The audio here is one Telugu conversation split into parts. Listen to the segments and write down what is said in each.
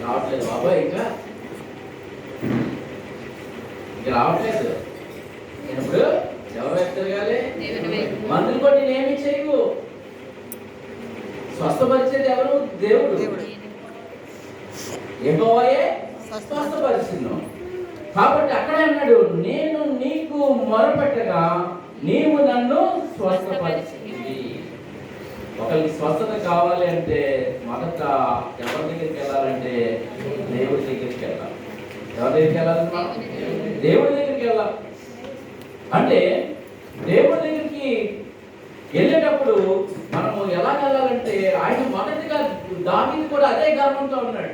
రావట్లేదు బాబాయ్, ఇంకా రావట్లేదు. నేను ఇప్పుడు ఎవరు వైపు తిరగాలి? మందులు కొట్టి నేనేమి చేయకు. స్వస్థపరిచేది ఎవరు? దేవుడు. యెహోవాయే స్వస్థపరిచిను. కాబట్టి అక్కడే అన్నాడు, నేను నీకు మొరపెట్టగా నీవు నన్ను స్వస్థపరిచింది. ఒకరికి స్వస్థత కావాలి అంటే మొదట ఎవరి దగ్గరికి వెళ్ళాలంటే దేవుడి దగ్గరికి వెళ్ళాలి. ఎవరి దగ్గరికి వెళ్ళాలన్నా దేవుడి దగ్గరికి వెళ్ళాలి. అంటే దేవుడి దగ్గరికి వెళ్ళేటప్పుడు మనము ఎలా వెళ్ళాలంటే, ఆయన మొదటిగా దావీదు కూడా అదే గర్వంతో ఉన్నాడు.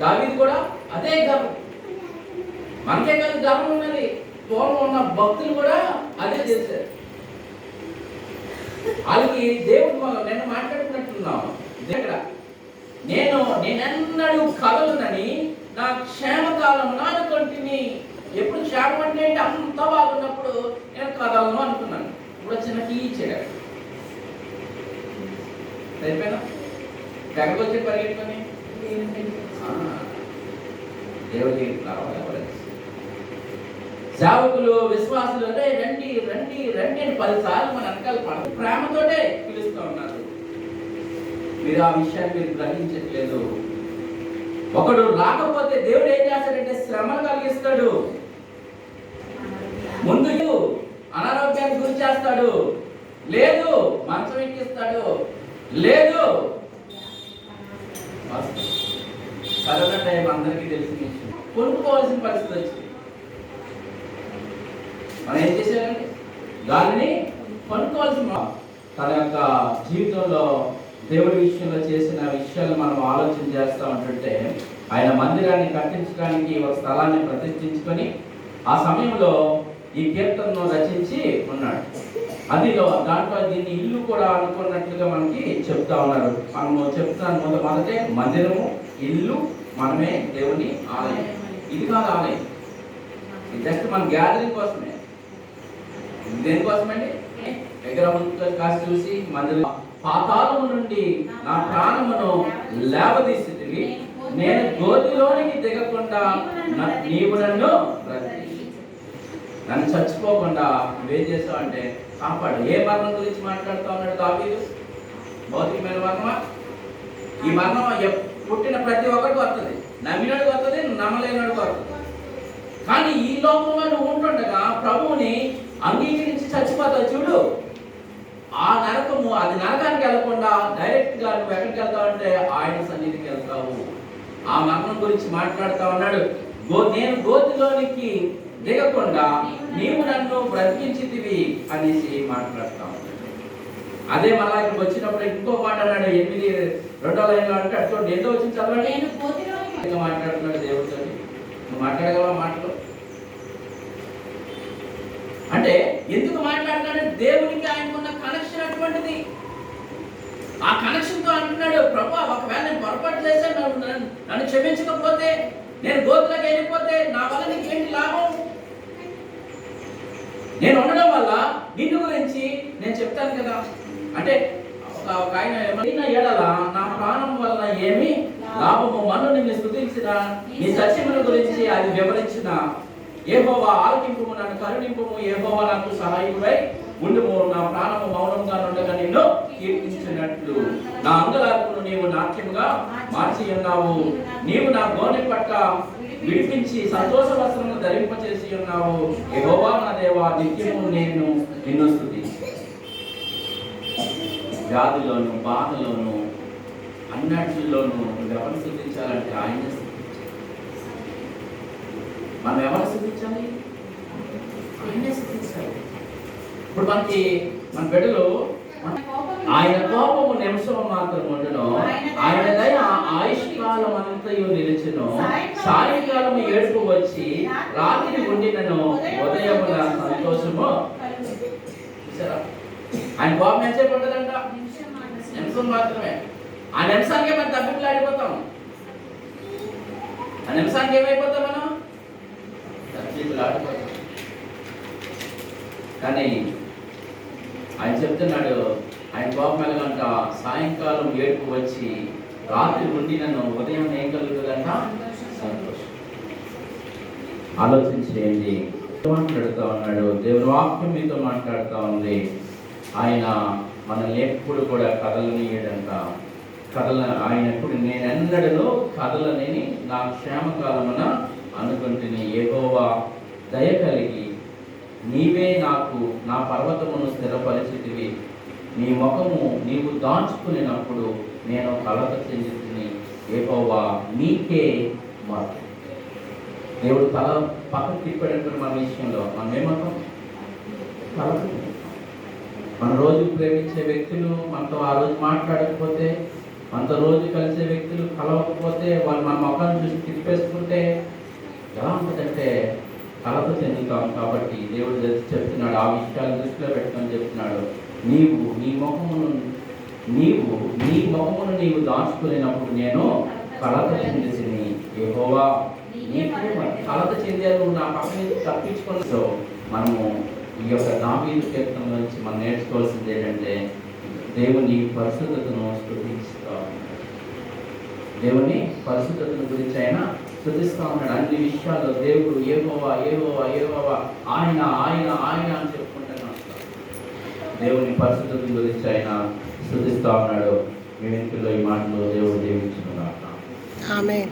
దావీదు కూడా అదే గర్వం. మనకే కాదు గర్వం ఉన్నది, పూర్వం ఉన్న భక్తులు కూడా అదే చేశారు. వాళ్ళకి దేవుడు నిన్న మాట్లాడుకున్నట్టున్నాం. నేనెన్నడూ కదలనని నా క్షేమకాలం నానుకొంటిని. ఎప్పుడు క్షేమం అంటే అంత బాగున్నప్పుడు నేను కదలను అనుకున్నాను. ఇప్పుడు చిన్న టీ ఇచ్చాడు, అయిపోయినా ఎక్కడికి వచ్చి పరిగెట్టుకొని దేవుడికి రావాలి. సేవకులు, విశ్వాసులు అదే రండి రండి రండి అని 10 సార్లు మన వెనకాల ప్రేమతోటే పిలుస్తూ ఉన్నారు. మీరు ఆ విషయాన్ని మీరు గ్రహించట్లేదు. ఒకడు రాకపోతే దేవుడు ఏం చేస్తాడంటే శ్రమను కలిగిస్తాడు, ముందు అనారోగ్యానికి గురి చేస్తాడు, లేదు మంచం ఎక్కిస్తాడు, లేదు కరోనా టైం అందరికీ తెలిసిన విషయం, కొనుక్కోవాల్సిన పరిస్థితి వచ్చింది. మనం ఏం చేసేయాలంటే దానిని కొనుక్కోవాల్సిన. తన యొక్క జీవితంలో దేవుడి విషయంలో చేసిన విషయాలు మనం ఆలోచన చేస్తూ ఉంటుంటే, ఆయన మందిరాన్ని కట్టించడానికి ఒక స్థలాన్ని ప్రతిష్ఠించుకొని ఆ సమయంలో ఈ కీర్తనను రచించి ఉన్నాడు. దాంట్లో దీన్ని ఇల్లు కూడా అనుకున్నట్లుగా మనకి చెప్తా ఉన్నారు. మనము చెప్తాను మొదటే మందిరము, ఇల్లు, మనమే దేవుని ఆలయం. ఇది కాదు ఆలయం, ఇది జస్ట్ మన గ్యాదరింగ్ కోసమే. దేనికోసమండి? విగ్రహం కాసి చూసి మందిరం పాతాళము నుండి నా ప్రాణమును లేవదీసితివి, నేను గోతిలోనికి దిగకుండా నీవు నన్ను చచ్చిపోకుండా నువ్వేం చేస్తావు అంటే కాపాడు. ఏ మరణం గురించి మాట్లాడుతూ ఉన్నాడు దావీదు? భౌతికమైన మరణమా? ఈ మరణం పుట్టిన ప్రతి ఒక్కరికి వస్తుంది, నమ్మినడికి వస్తుంది, నమ్మలేనడికి వస్తుంది. కానీ ఈ లోకంలో నువ్వు ఉంటుండగా ప్రభువుని అంగీకరించి చచ్చిపోతావు చూడు, ఆ నరకము, అది నరకానికి వెళ్లకుండా డైరెక్ట్ గా నువ్వు ఎక్కడికి వెళ్తావు అంటే ఆయన సన్నిధికి వెళ్తావు. ఆ మరణం గురించి మాట్లాడుతూ ఉన్నాడు. నేను గోతిలోనికి దిగకుండా నీవు నన్ను బ్రతికించితివి అనేసి మాట్లాడుతా ఉన్నాడు. అదే మళ్ళా ఇక్కడికి వచ్చినప్పుడు ఇంకో మాట అన్నాడు, 8:2 లైన్లో అంటే అటు ఎంతో వచ్చింది చదవండి. మాట్లాడుతున్నాడు దేవుడితో. నువ్వు మాట్లాడగలవా మాటలు? అంటే ఎందుకు మాట్లాడుతున్నాడు? దేవునికి ఆయనకున్న కనెక్షన్ అటువంటిది. ఆ కనెక్షన్ తో అంటున్నాడు, ప్రభు ఒకవేళ నేను పొరపాటు చేశాను, నన్ను క్షమించకపోతే, నేను గోతులకు వెళ్ళిపోతే నా వల్ల నీకేంటి లాభం? నేను ఉండడం వల్ల నిన్ను గురించి నేను చెప్తాను కదా. అంటే ఒక ఆయన ఎడల నా ప్రాణం వల్ల ఏమి లాభము, మన్ను నిన్ను స్తుతించిన నీ సత్యముల గురించి అది వివరించిన యెహోవా ఆలకింపుము, నన్ను కరుణింపుము, యెహోవా నాకు సహాయకుడై ఉండుము, నా ప్రాణము మౌనంగా ఉండగా నిన్ను కీర్తించినట్లు నా అంగలార్పును నీవు నాట్యముగా మార్చి ఉన్నావు. నీవు నా గోనె పట్ట విడిపించి సంతోష వస్త్రమును ధరింపచేసి ఉన్నావు. యెహోవా నా దేవా, నిత్యము నేను నిన్ను స్తుతించు. వ్యాధిలోను, బాధలోను, అన్నిటిలోనూ ఎవరు స్తుతించాలంటే ఆయన స్తుతించాలి. మనం ఎవరు స్తుతించాలి? ఆయనే స్తుతించాలి. ఇప్పుడు మనకి మన బిడ్డలు ఆయన కోపము నిమిషం మాత్రం ఉండును, ఆయన దయ ఆయుష్కాలం అంతయు నిలిచును, సాయంకాలము ఏడుపు వచ్చి రాత్రి ఉండినను ఉదయమున సంతోషము. ఆయన కోపం ఎంతసేపు ఉండదంట? నిమిషం మాత్రమే. ఆ నిమిషానికే మనం తప్పిలాడిపోతాం. ఆ నిమిషానికి ఏమైపోతాం మనం? తప్పిలాడిపోతాం. కానీ ఆయన చెప్తున్నాడు, ఆయన కోపం ఎలాగంట, సాయంకాలం ఏడుపు వచ్చి రాత్రి ఉండి నన్ను ఉదయం ఏం కలుగుతుందంట? సంతోషం. ఆలోచించేయండి. మాట్లాడుతూ ఉన్నాడు, దేవుని వాక్యం మీతో మాట్లాడుతూ ఉంది. ఆయన మనల్ని ఎప్పుడు కూడా కదలనీయడంట. ఆయన ఎప్పుడు నేనెన్నడలో కదలనని నా క్షేమకాలమున అనుకుంటుని, యెహోవా దయ కలిగి నీవే నాకు నా పర్వతమును స్థిరపరిచితివి, నీ ముఖము నీవు దాచుకునేటప్పుడు నేను కలత చెందుతుని, యెహోవా నీకే మొర్ర. దేవుడు తల పక్కకు తిప్పాడంటే మన విషయంలో మనం ఏమవుతాం? కలత. మన రోజు ప్రేమించే వ్యక్తులు మనతో ఆ రోజు మాట్లాడకపోతే, మనతో రోజు కలిసే వ్యక్తులు కలవకపోతే, వాళ్ళు మన ముఖాన్ని చూసి తిప్పేసుకుంటే ఎలా ఉంటుందంటే కలత చెందుతాం. కాబట్టి దేవుడు చెప్తున్నాడు, ఆ విషయాలు దృష్టిలో పెట్టుకొని చెప్తున్నాడు, నీవు నీ ముఖమును నీవు దాచుకునేటప్పుడు నేను కలత చెందిని, యెహోవా నీకే కలత చెందాను, నా పక్క నుంచి తప్పించుకుని. సో మనము ఈ యొక్క దావీదు కీర్తన నుంచి మనం నేర్చుకోవాల్సింది ఏంటంటే, దేవుని పరిశుద్ధతను స్తుతిస్తూ, దేవుని పరిశుద్ధతను గురించి ఆయన స్తుతిస్తూ ఉన్నాడు. అన్ని విషయాల్లో దేవుడు యెహోవా యెహోవా యెహోవా, ఆయన ఆయన ఆయన అని చెప్పుకుంటాను. దేవుని పరిశుద్ధత గురించి ఆయన స్తుతిస్తూ ఉన్నాడు. మీ వెనుకలో ఈ మాటలు దేవుడు దీవించును గాక. ఆమేన్.